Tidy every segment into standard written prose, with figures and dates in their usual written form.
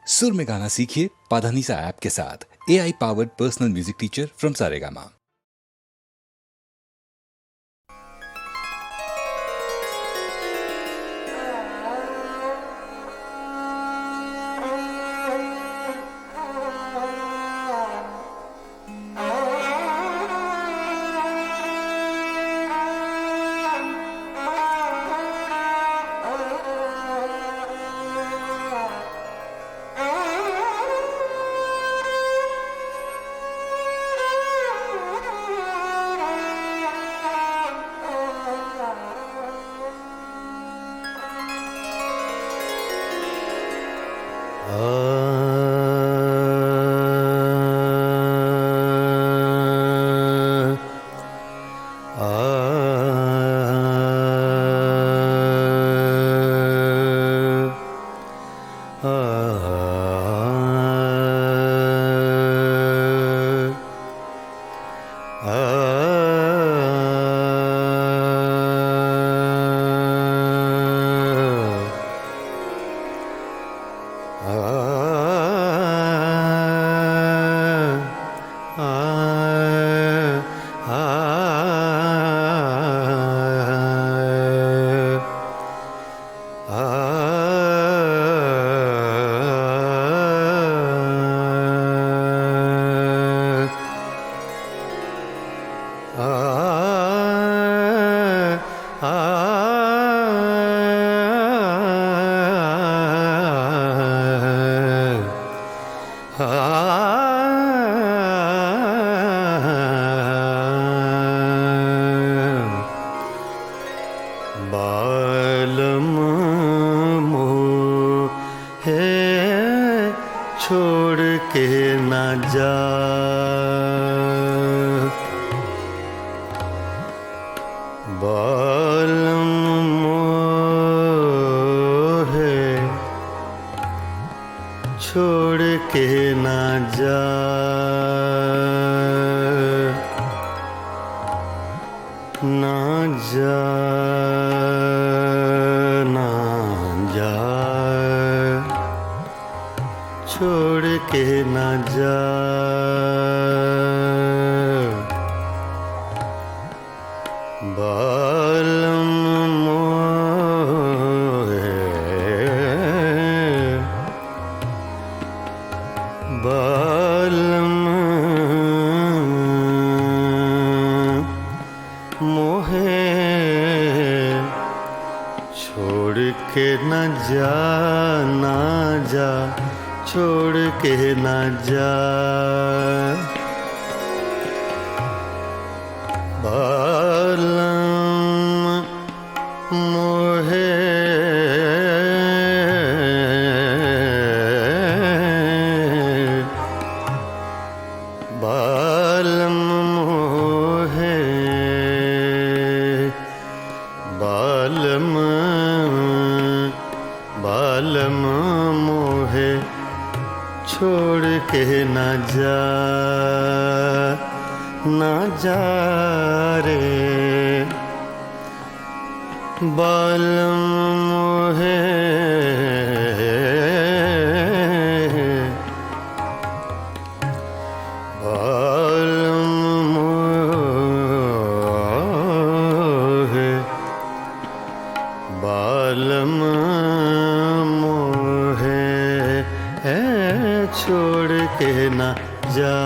सुर में गाना सीखिए पाधानीसा ऐप के साथ। AI powered personal music teacher from Saregama. बालम मोहे छोड़ के न जा, बालम मोहे छोड़ के न जा, ना जा ना जा, छोड़ के ना जा, बालम मोहे बालम मोहे छोड़ के न जा, ना जा, छोड़ के न जा, बालम मोहे बालम मोहे बालम बालम मोहे छोड़ के न जा, ना जा रे, बालम मोहे बालम मोहे बालम मोहे छोड़ के न जा,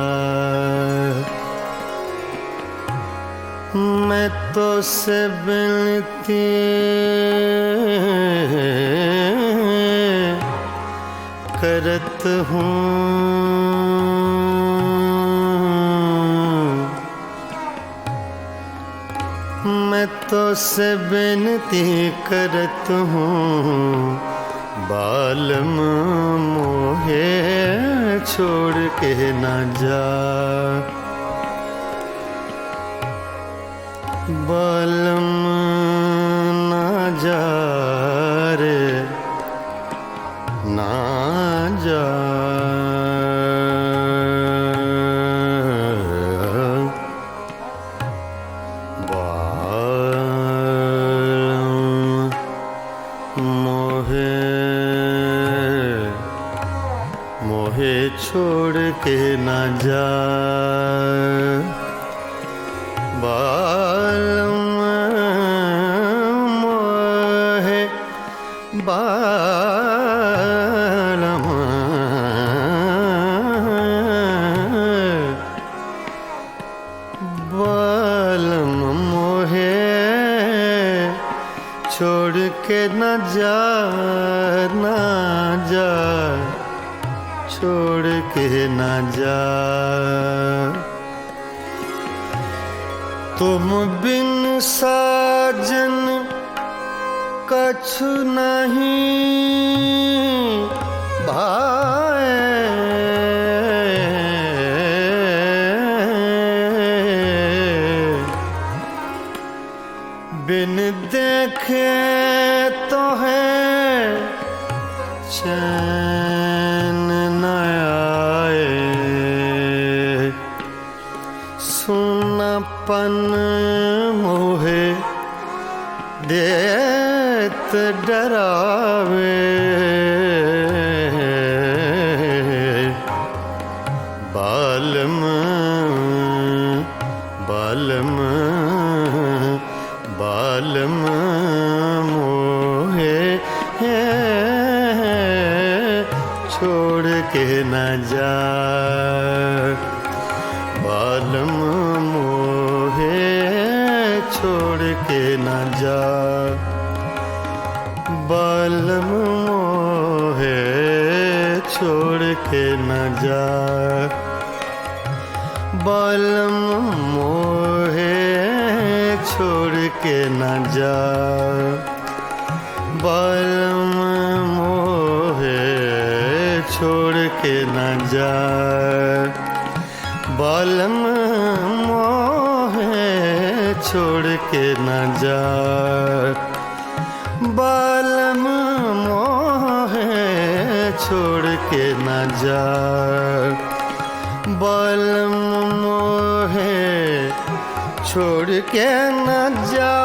मैं तो से बिनती करत हूँ, मैं तो से बिनती करत हूँ, बालम मोहे छोड़ के न जा, बालम ना जा रे, ना जा, बालम मोहे मोहे छोड़ के न जा बालम मोहे बालम बालम मोहे छोड़ के न जा ना जा छोड़ के न जा तुम बिन साजन कछु नहीं भाए बिन देखे तो है चैन न आए सुनापन मोहे देत डरावे बालम बालम बालम मोहे छोड़ के न जा बालम मोहे छोड़ के न जा बालम मोहे छोड़ के न जा बालम मोहे छोड़ के न जा बालम मोहे छोड़ के न जा बालम मोहे छोड़ के न जा बालम मोहे छोड़ के न जा बालम मोहे छोड़ के न जा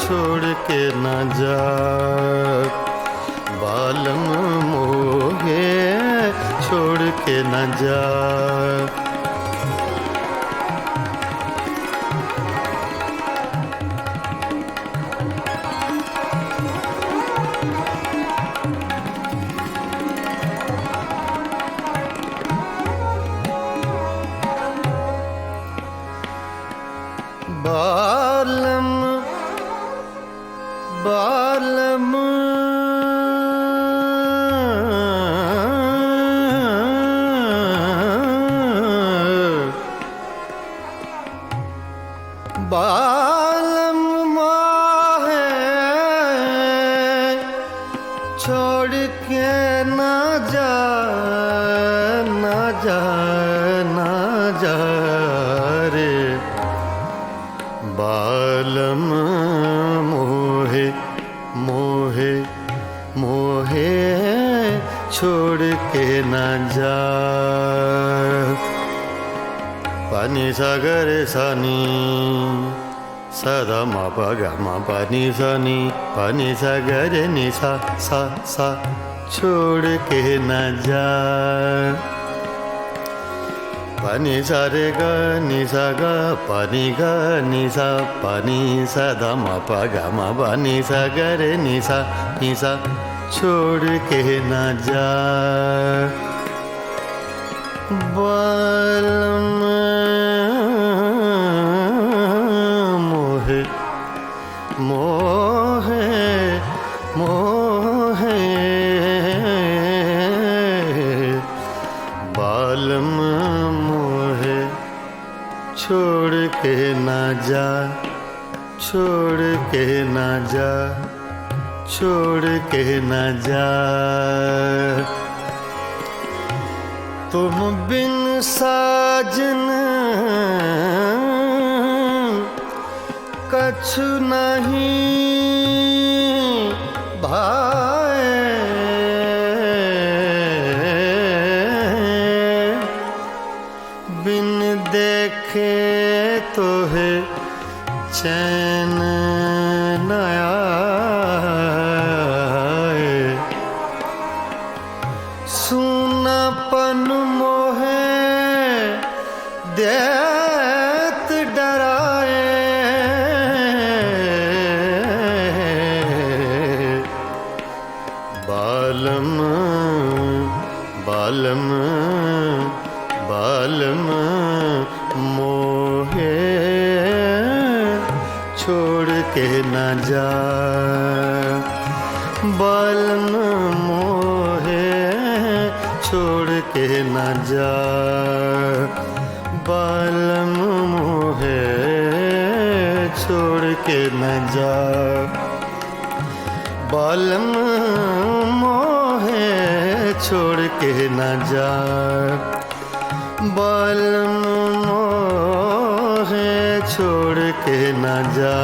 छोड़ के न जा बालम मोहे छोड़ के न जा बालम बालम बालम मोहे छोड़ के ना जा ना जा ना जा रे बालम मोहे मोहे मोहे छोड़ के न जा पानी सागर सनी सदा मा प ग मा पानी सनी पानी सागर नि सा सा सा छोड़ के न जा पानी सा रे ग नि सा ग पानी ग नि सा पानी सा ध म प ग म प नि सा ग रे नि सा छोड़ के न जा बालम मोहे मोहे मोहे बालम मोहे छोड़ के ना जा छोड़ के ना जा छोड़ के ना जा तुम बिन साजन कछु नहीं भाए बिन देखे तो है चैन न आए आपन मोहे देत डराए, बालम बालम बालम मोहे छोड़ के न जा, बालम मोहे छोड़ के न जा, बालम मोहे छोड़ के न जा, बालम मोहे छोड़ के न जा, बालम मोहे छोड़ के न जा,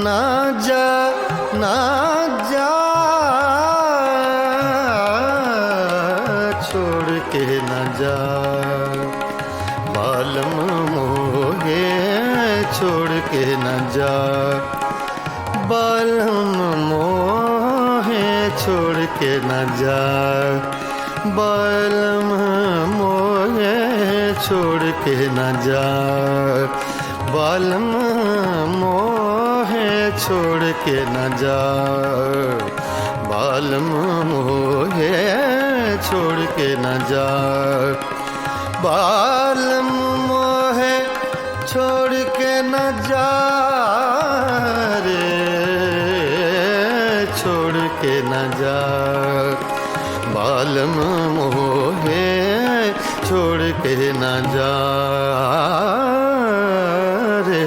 ना जा ना जा छोड़ के न जा, बालम मोहे छोड़ के न जा, बालम मोहे छोड़ के न जा, बालम मोहे छोड़ के न जा, बालम मोहे छोड़ के न जा, बालम मोहे छोड़ के न जा, बालम मोहे छोड़ के न जा रे, छोड़ के न जा, बालम मोहे छोड़ के न जा रे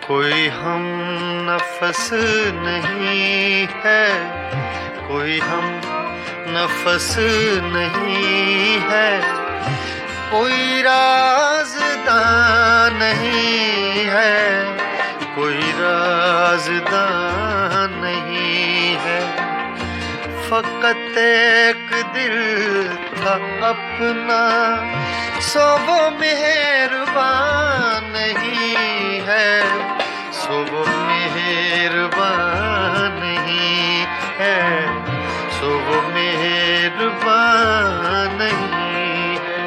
कोई हम नफस नहीं है, कोई हम नफस नहीं है, कोई राज़दां नहीं है, कोई राज़दां नहीं है, फ़क़त एक दिल था अपना, सो वो मेहरबान नहीं है, सो वो मेहरबान नहीं है, सो वो मेहरबान नहीं है।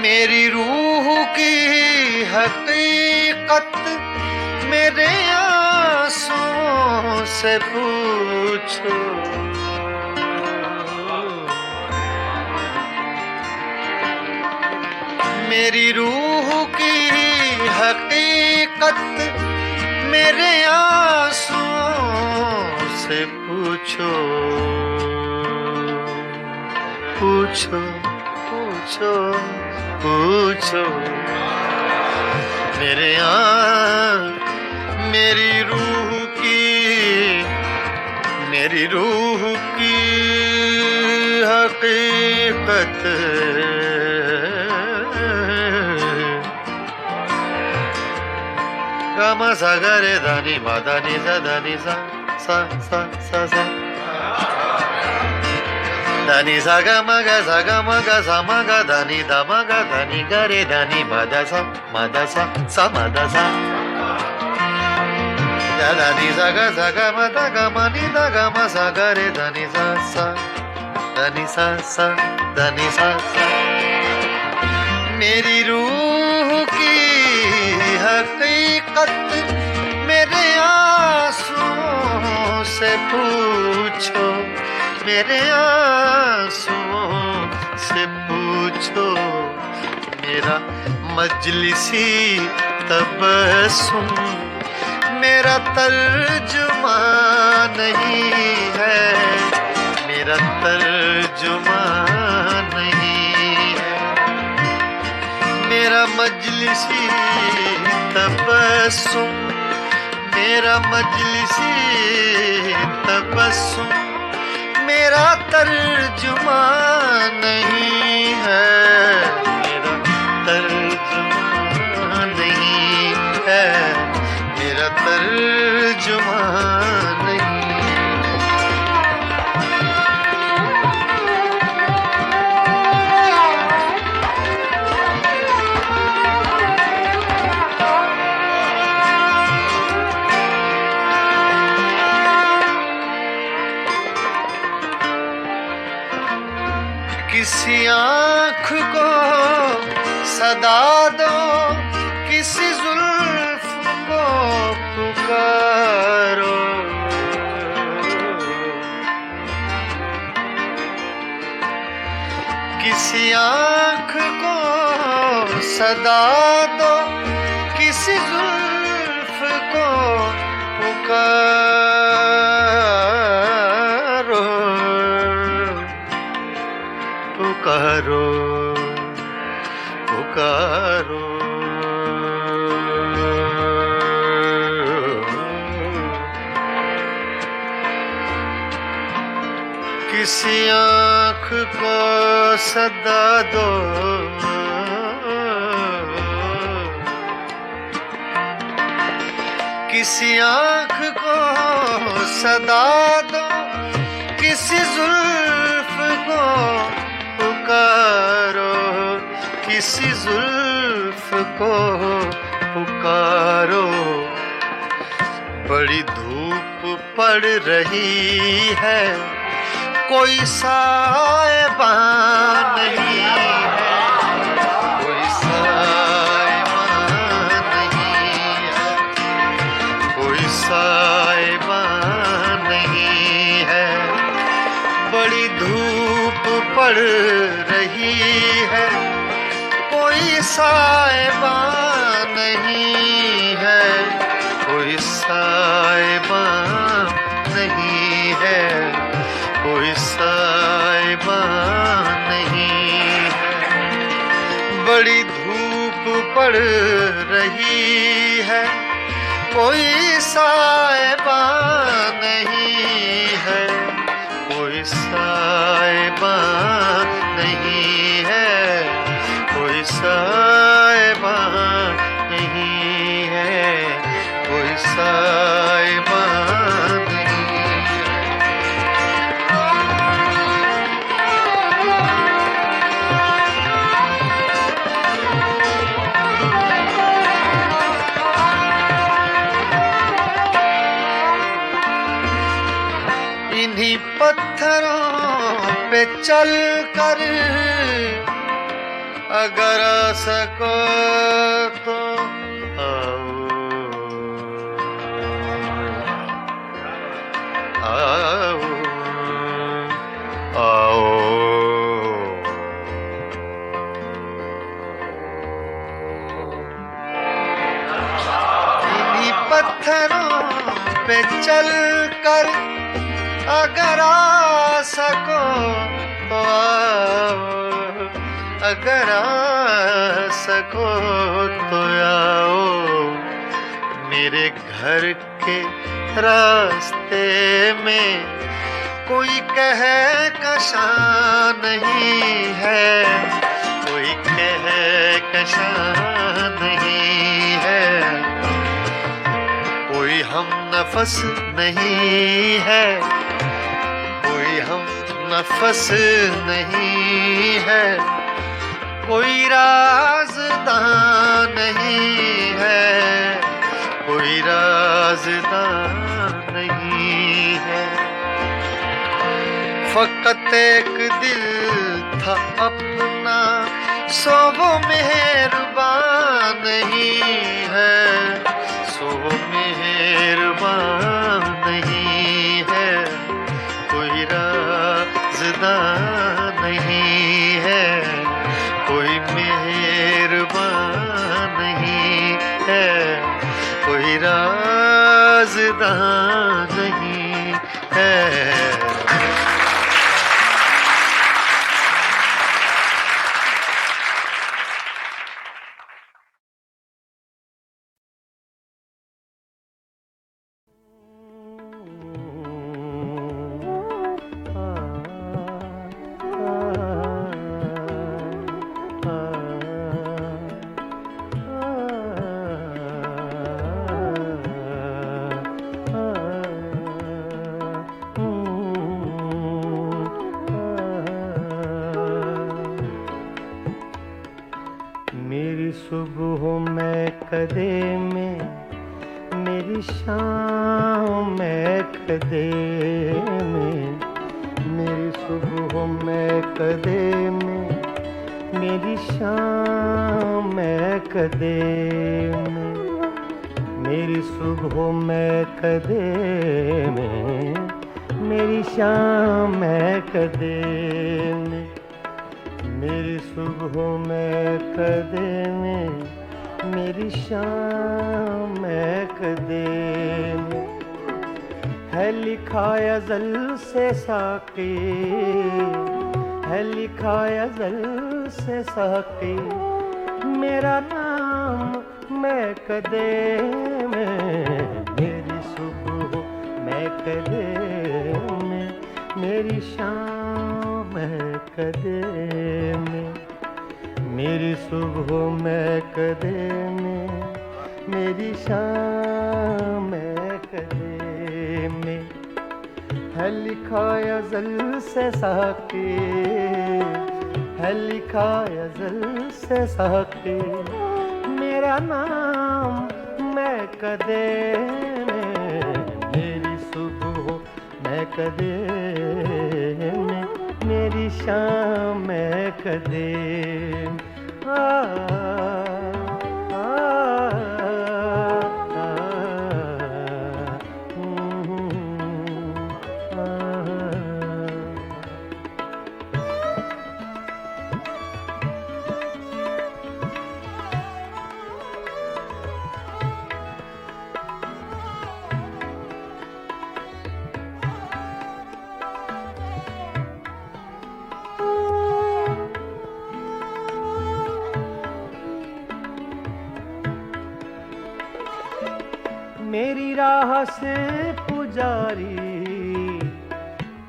मेरी रूह की हकीकत मेरे आंसुओं से पूछो, मेरी रूह की हकीकत मेरे आंसुओं से पूछो, पूछो पूछो पूछो, मेरी रूह की हकीकत गामा सा गा रे धा नि मा धा नि सा धा नि सा सा सा सा सा धा नि सा गा मा गा सा गा मा गा सा मा गा धा नि धा मा गा धा नि गा रे धा नि मा धा सा मा धा सा सा मा धा सा धा नि सा गा मा धा गा मा नि धा गा मा सा गा रे धा नि सा सा धा नि सा सा धा नि सा सा। मेरी रूह की हकीकत मेरे आंसुओं से पूछो, मेरे आंसुओं से पूछो, मेरा मजलिसी तबस्सुम मेरा तर्जुमा नहीं है, मेरा तर्जुमा नहीं है, मेरा मजलिसी तबस्सुम, मेरा मजलिसी तबस्सुम मेरा तर्जुमा नहीं है, मेरा तर्जुमा नहीं है, मेरा तर्जुमा नहीं। किसी आँख को सदा दो, किसी जुल्फ को पुकारो, किसी आँख को सदा दो, किसी जुल्फ को पुकारो, पुकारो, पुकारो। किसी आँख को सदा दो, किसी आँख को सदा दो, किसी जुल्फ को पुकारो, किसी जुल्फ को पुकारो। बड़ी धूप पड़ रही है, कोई साएबान नहीं है, कोई साएबान नहीं है, कोई साएबान नहीं है। बड़ी धूप पड़ रही है, कोई साएबान नहीं है, कोई साएबान नहीं है, कोई साएबान नहीं है। बड़ी धूप पड़ रही है, कोई साएबान नहीं है, कोई साएबान नहीं है, कोई साएबान नहीं है, कोई साएबान नहीं है। इन्हीं पत्थरों पे चल कर अगर आ सको तो आओ, आओ, आओ। इन्हीं पत्थरों पे चल कर अगर आ सको तो आओ, अगर आ सको तो आओ। मेरे घर के रास्ते में कोई कह कशा नहीं है, कोई कह कशा नहीं है, कोई हम नफस नहीं है, कोई हम नफस नहीं है, कोई राज़दार नहीं है, कोई राज़दार नहीं है। फ़कत एक दिल था अपना, सो वो मेहरबान नहीं है, सो वो मेहरबान नहीं है, कोई राज़दार नहीं है, कोई मेहरबान नहीं है, कोई राज़दार राज़दार नहीं है। मेरी सुबह में कदे में, मेरी शाम में कदे में, मेरी सुबह में कदे में, मेरी शाम में कदे में, मेरी सुबह में कदे में, मेरी शाम में कदे में, मेरी सुबह में कदे में, मेरी शाम में कदे में, है लिखा अज़ल से साक़ी, है लिखा अज़ल से साक़ी, मेरा नाम मैं कदे में, मेरी सुबह मैं कदे में, मेरी शाम मैं कदे में, मेरी सुबह मैं कदे में, मेरी शाम मैं कदे में, है लिखा अज़ल से साक़ी, है लिखा अज़ल से साक़ी, मेरा नाम मैं कदे में, मेरी सुबह मैं कदे में, मेरी शाम मैं कदे आ, आ, आ, मेरी राह से पुजारी,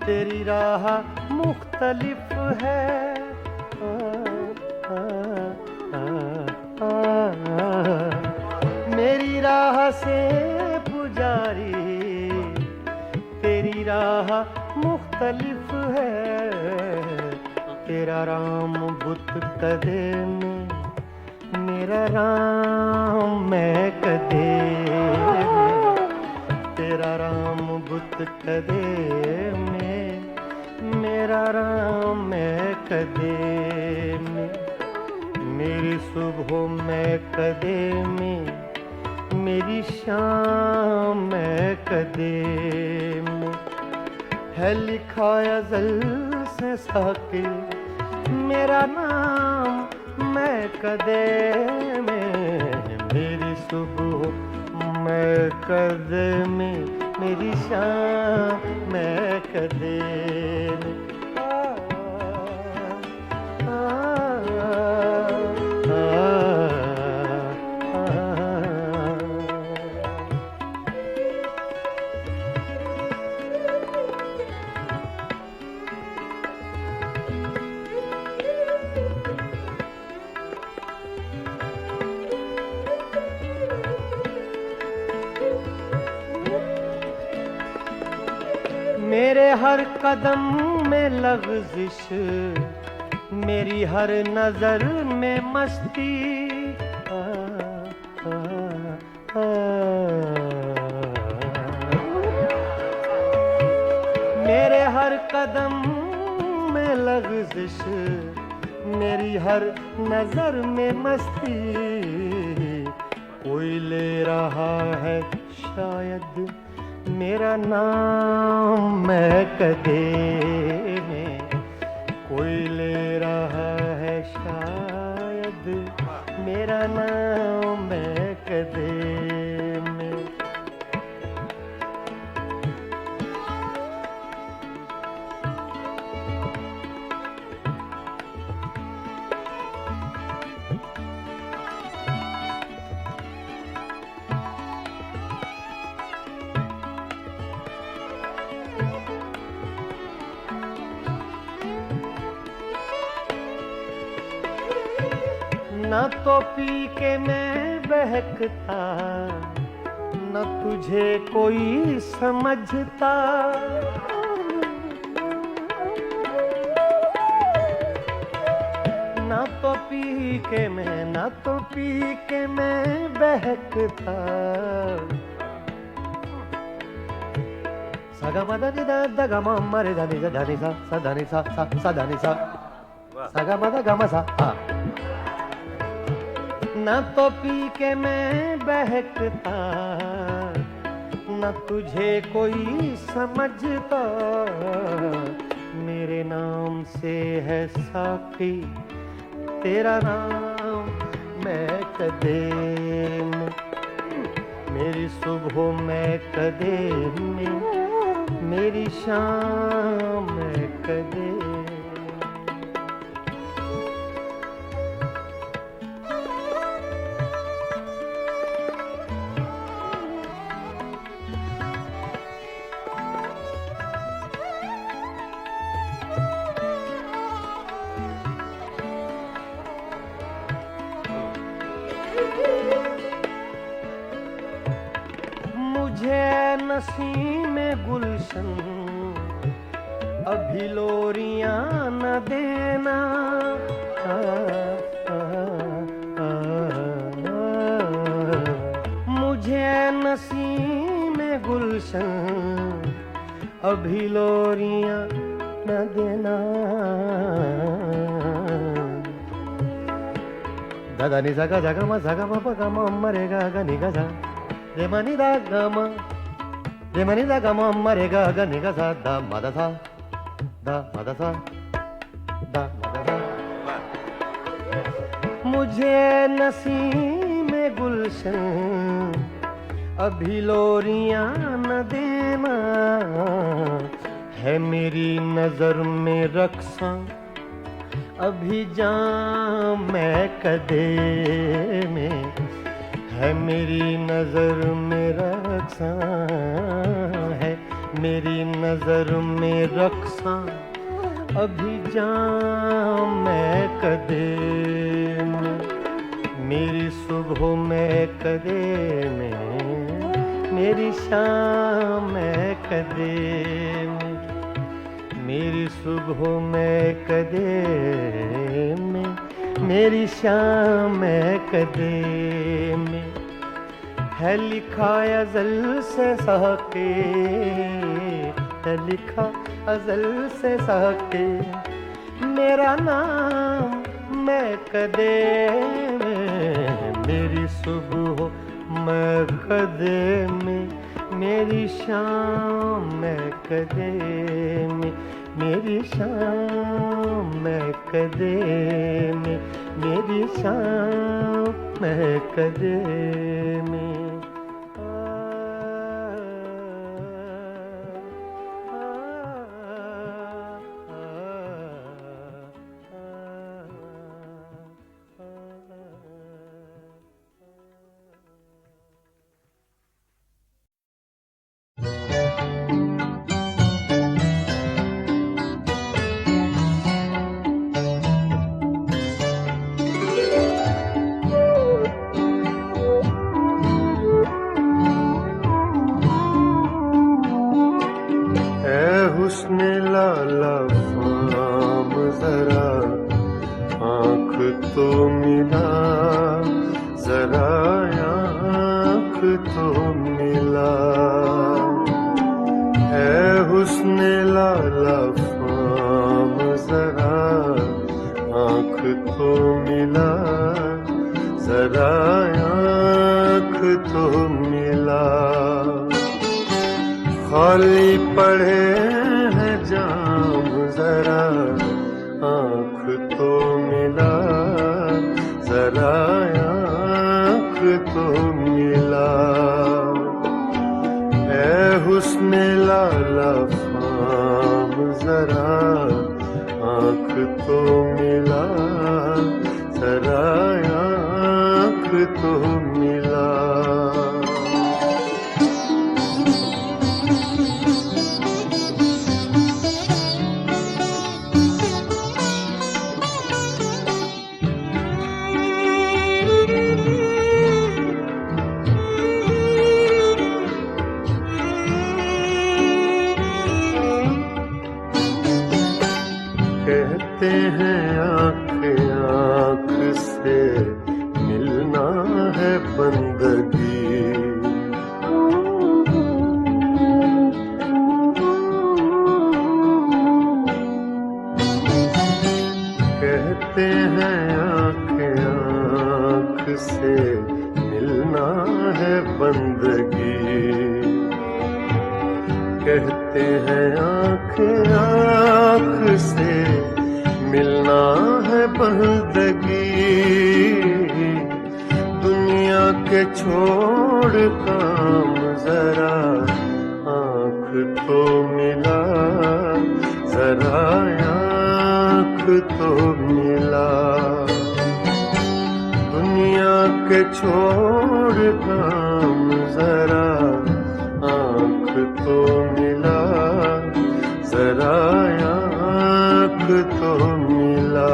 तेरी राह मुख्तलिफ है, मेरी राह से पुजारी, तेरी राह मुख्तलिफ है, तेरा राम बुत कदे में, मेरा राम मैं कदे में, तेरा राम बुत कदे में, मेरा राम मैं कदे में, मेरी सुबह मैं कदे में, मेरी शाम मैं कदे में, है लिखा अज़ल से साक़ी, मेरा नाम मैं कदे में, मेरी सुबह मैं कदे में, मेरी शाम मैं कदे में, मेरे हर कदम में लग़ज़िश, मेरी हर नज़र में मस्ती, मेरे हर कदम में लग़ज़िश, मेरी हर नज़र में मस्ती, कोई ले रहा है शायद मेरा नाम मैं कदे में, कोई ले रहा है शायद मेरा नाम मैं कदे में, ना तो पी के मैं बहकता, न तुझे कोई समझता। ना तो पी के मैं, ना तो पी के मैं बहकता। सगा मदा नि दा दा गा मा मा रे दा नि सा दा नि सा दा नि सा सगा मदा गा मा सा। ना तो पी के मैं बहकता, न तुझे कोई समझता। मेरे नाम से है साकी तेरा नाम मैं कदे में, मेरी सुबह मैं कदे में, मेरी शाम मैं कदे। मुझे नसीम गुलशन अभी लोरियां न देना। मुझे नसीम गुलशन अभी लोरियां न देना। दादा नि सा गा मा सा गा मा पा गा मा मा रे गा गा नि गा सा रे मा नि दा गा मा रे मा नि दा गा मा मा रे गा गा नि गा सा दा मा दा सा दा मा दा सा दा मा दा सा। मुझे नसीम गुलशन अभी लोरियां न देना। है मेरी नजर में रक्सा अभी जाम मैं कदे में, है मेरी नजर में रक्सा, है मेरी नजर में रक्सा अभी जाम मैं कदे में, मेरी सुबह में कदे में, मेरी शाम में कदे में, मेरी सुबह में कदे में, मेरी शाम में कदे में। है लिखा अज़ल से साके, है लिखा अज़ल से साके, मेरा नाम मैं कदे में, मेरी सुबह मैं कदे में, मेरी शाम मैं कदे में, मेरी शाम मैं कदे में, मेरी शाम मैं कदे में। हुस्न लाला फाम जरा आँख तो मिला, जरा आँख तो मिला। है हुस्न लाला फाम जरा आँख तो मिला, जरा आँख तो मिला। खाली पड़े हैं जाम जरा आँख तो मिला, जरा आँख तो मिला। ऐ हुस्न लाला फाम जरा आँख तो मिला, जरा आँख तो मिला। बंदगी। कहते हैं आँख आँख से मिलना है बंदगी। कहते हैं आँख आँख से मिलना है बंदगी। दुनिया के छोड़ काम जरा आँख तो मिला, जरा आँख तो मिला। दुनिया के छोड़ काम जरा आँख तो मिला, जरा आँख तो मिला।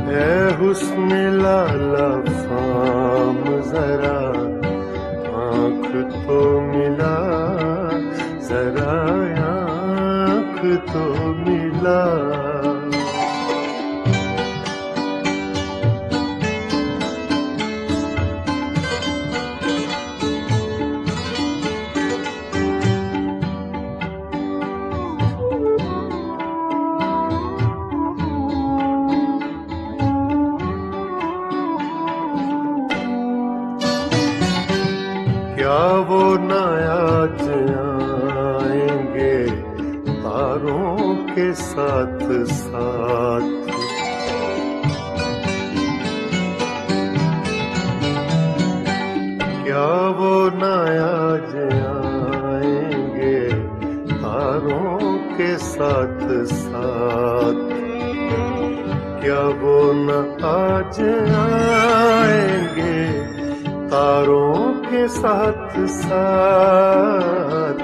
है हुस्न लाला फाम जरा आँख तो मिला, जरा आँख तो मिला। क्या वो न आज आएंगे तारों के साथ साथ। क्या वो न आज आएंगे तारों के साथ साथ। क्या वो न आज आएंगे तारों के साथ साथ।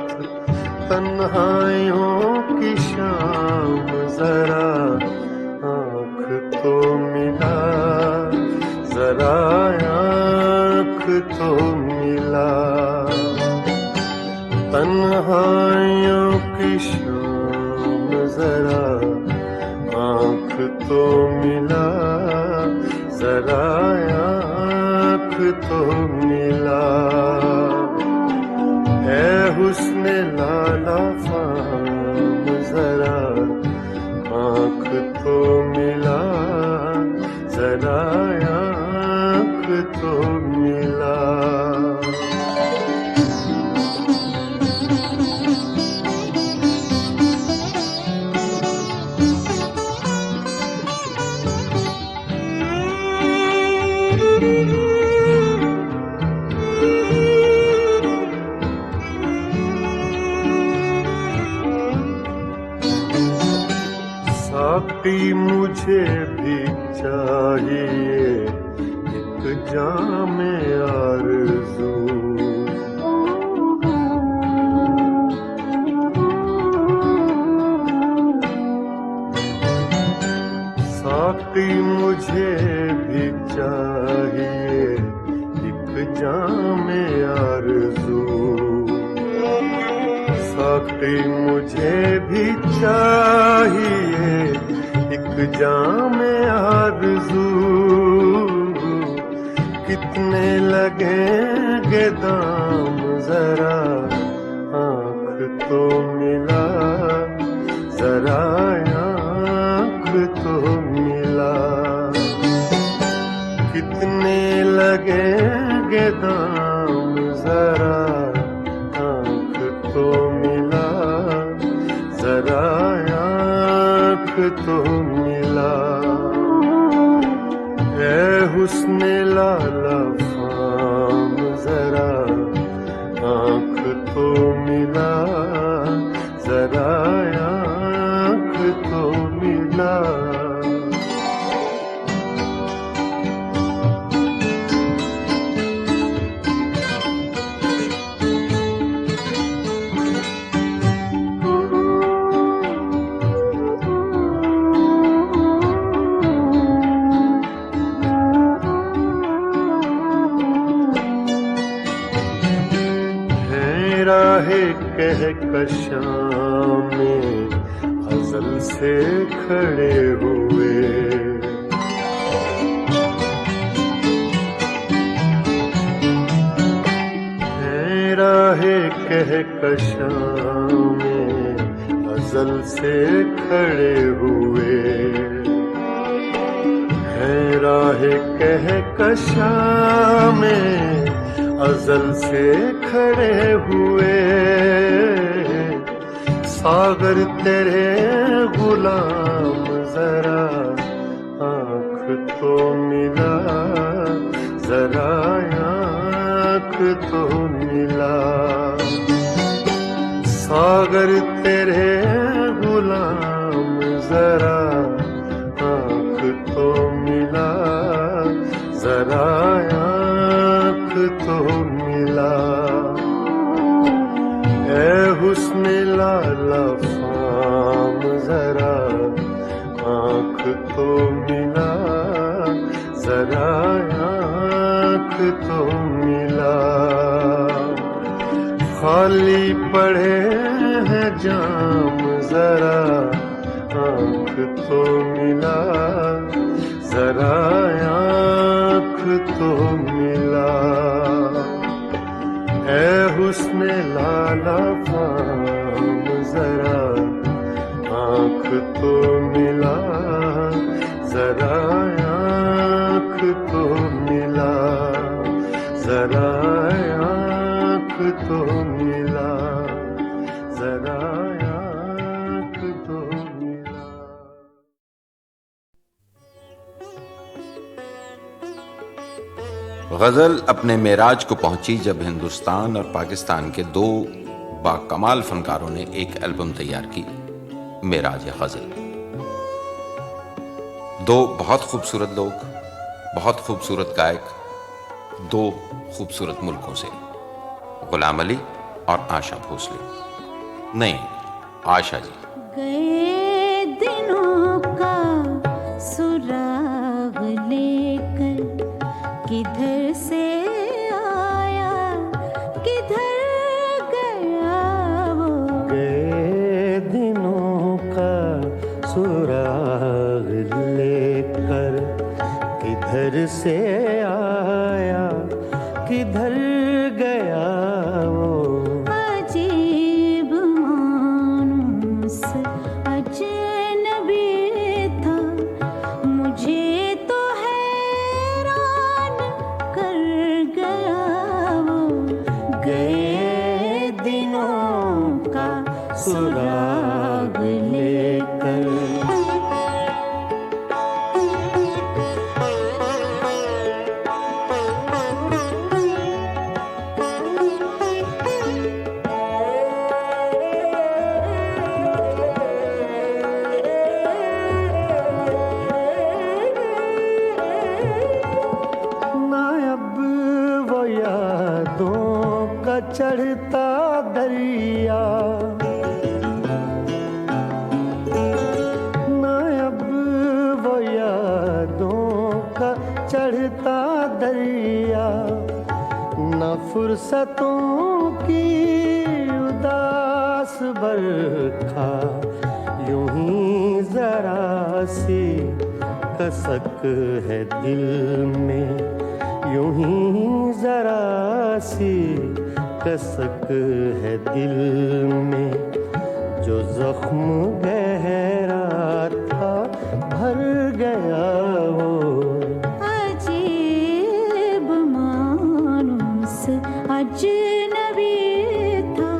तन्हाइयों की शाम जरा आँख तो मिला, जरा आँख तो मिला। तन्हाइयों की शाम जरा आँख तो मिला, जरा आँख तो मिला। है हुस्न लाला फाम जरा आँख तो मिला, जरा आँख तो मिला। साकी मुझे भी चाहिए एक जाम आरज़ू। साकी मुझे भी चाहिए एक जाम आरज़ू। साकी मुझे भी चाहिए एक जाम आरज़ू। कितने लगेंगे दाम जरा आँख तो मिला, जरा आँख तो मिला। कितने लगेंगे दाम जरा आँख तो मिला, जरा आँख तो मिला। है हुस्न लाला फाम जरा आँख तो मिला, जरा आँख तो मिला। राहे कहकशां में अज़ल से खड़े हुए। कहकशां में अज़ल से खड़े हुए हैं, राह कहकशां में अज़ल से खड़े हुए। सागर तेरे गुलाम जरा आँख तो मिला, जरा आँख तो मिला। सागर तेरे गुलाम जरा आँख तो मिला, जरा आँख तो मिला। ऐ हुस्न लाला फाम जरा आँख तो मिला, जरा आँख तो मिला। खाली पड़े हैं जाम जरा आँख तो मिला, जरा आँख तो मिला। ऐ हुस्न लाला फाम जरा आँख तो मिला, जरा आँख तो मिला, जरा आँख तो मिला, जरा आँख तो मिला। गज़ल अपने मेराज को पहुंची जब हिंदुस्तान और पाकिस्तान के दो बाकमाल फनकारों ने एक एल्बम तैयार की, मेराज गज़ल। दो बहुत खूबसूरत लोग, बहुत खूबसूरत गायक, दो खूबसूरत मुल्कों से, गुलाम अली और आशा भोसले। नहीं, आशा जी। गए दिनों का सुराग लेकर किधर से आया, किधर गया वो। गए दिनों का सुराग लेकर किधर से आया, किधर गया वो। अजीब मानूस अजनबी था, मुझे तो हैरान कर गया वो। गए दिनों का सुराग लेकर। चढ़ता दरिया ना, अब वो यादों का चढ़ता दरिया, न फुर्सतों की उदास बरखा, यूं ही जरा सी कसक है दिल में, यूं ही जरा सी कसक है दिल में। जो जख्म गहरा था भर गया वो। अजीब मानूस अजनबी था,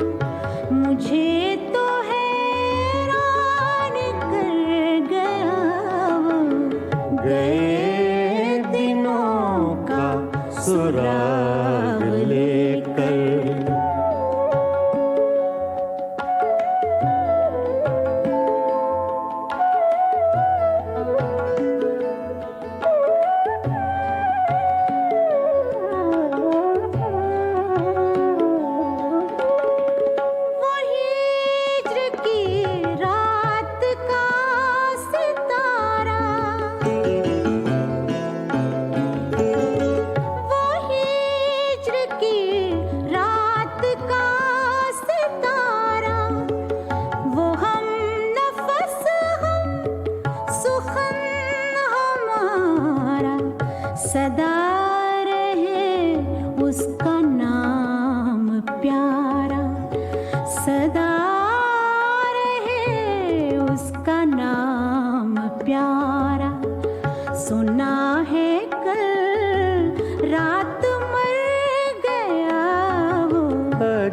मुझे तो हैरान कर गया वो। गए दिनों का सुराग लेकर।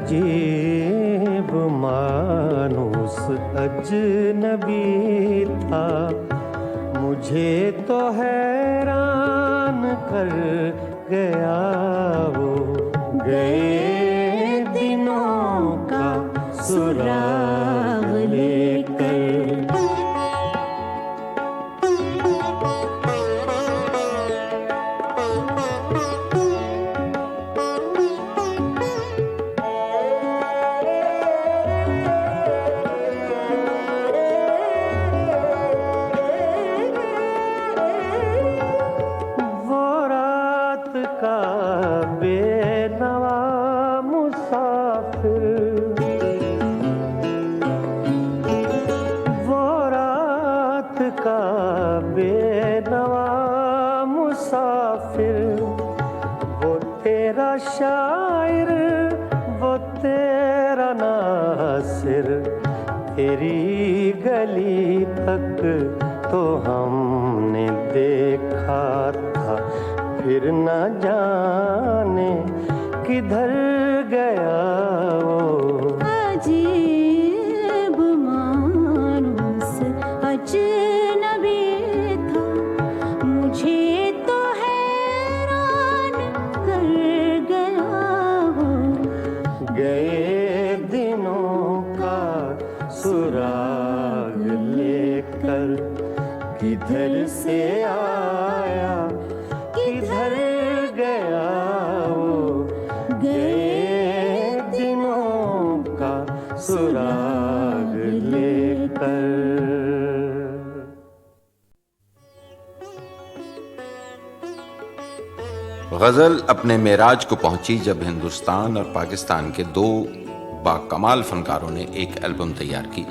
अजीब मानुस अजनबी था, मुझे तो हैरान कर गया वो। गए दिनों का सुराग लेकर। शायर वो तेरा नासिर, तेरी गली तक तो हमने देखा था, फिर न जाने किधर गया वो। अजीब मानुस अजनबी था, मुझे तो हैरान कर गया वो। गए दिनों का सुराग लेकर, किधर से आया किधर गया वो। गए दिनों का सुराग लेकर। गज़ल अपने मेराज को पहुंची जब हिंदुस्तान और पाकिस्तान के दो बाकमाल फनकारों ने एक एल्बम तैयार की,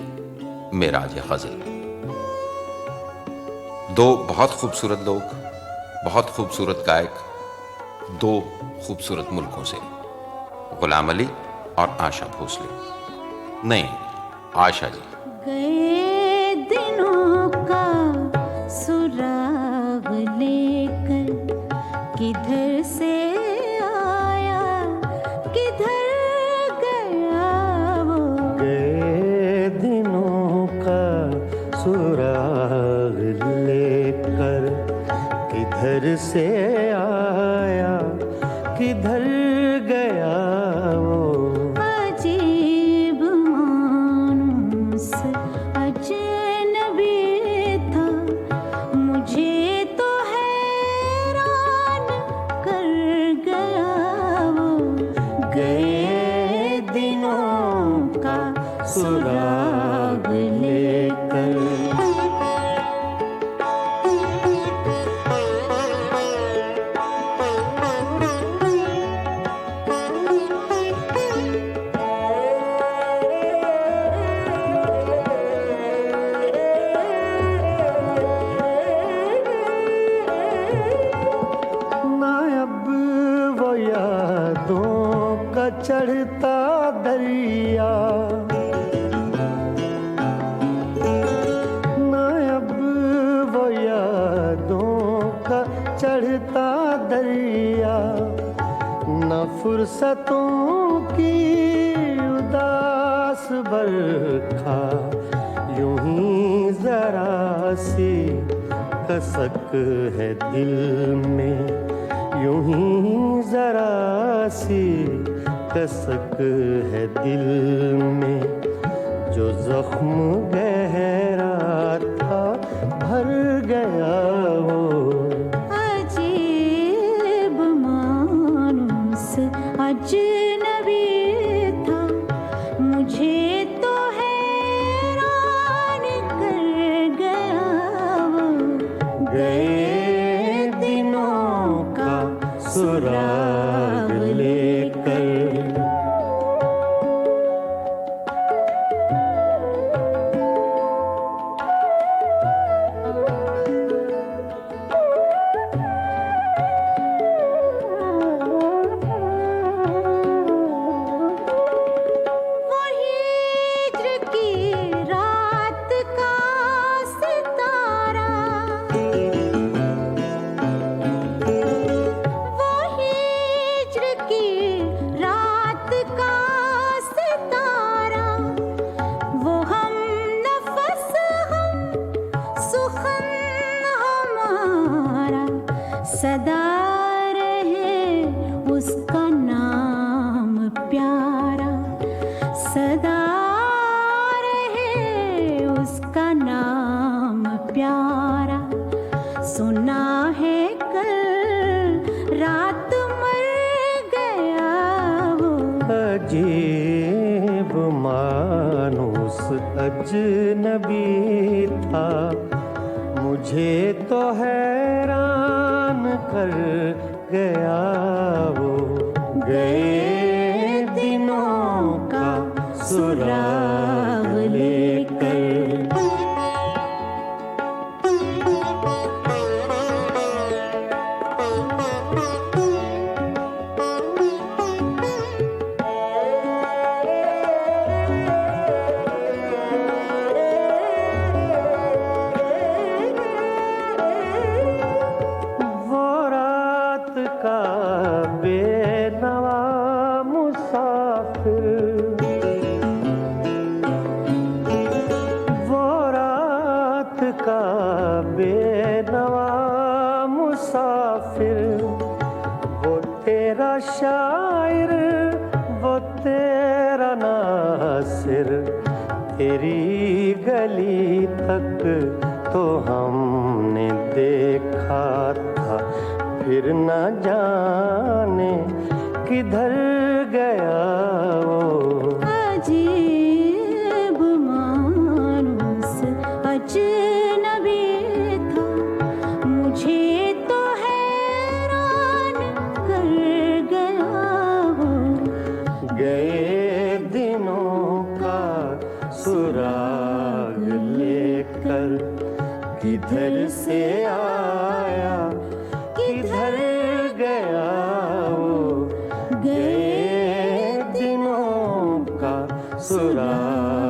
मेराज गज़ल। दो बहुत खूबसूरत लोग, बहुत खूबसूरत गायक, दो खूबसूरत मुल्कों से, गुलाम अली और आशा भोसले। नहीं, आशा जी। गए दिनों का सुराग लेकर, किधर से आया किधर गया वो। गए दिनों का सुराग लेकर, किधर से आया किधर गया वो। अजीब मानुस अजनबी था, मुझे तो हैरान कर गया वो। गए दिनों का सुराग लेकर। चढ़ता दरिया ना अब वो यादों का चढ़ता दरिया, न फुर्सतों की उदास बरखा, यूं ही जरा सी कसक है दिल में, यूं ही जरा सी कसक है दिल में। जो जख्म गहरा था भर गया वो। अजीब मानुस अजनबी था, मुझे तो हैरान कर गया वो। गए दिनों का सुराग लेकर। की उसका नाम प्यारा सदा रहे, उसका नाम प्यारा। सुना है कल रात मर गया वो, अजीब मानुस अजनबी था, मुझे तो हैरान कर गया वो। गए दिनों का सुराग लेकर। का बेनवा मुसाफिर, वो रात का बेनवा मुसाफिर, वो तेरा शायर, वो तेरा नासिर, तेरी गली तक तो हमने देखा था, फिर न जाने किधर गया वो। अजीब मानुस अजनबी था, मुझे तो हैरान कर गया वो। गए दिनों का सुराग लेकर, किधर से आया किधर गया वो। गए दिनों का सुराग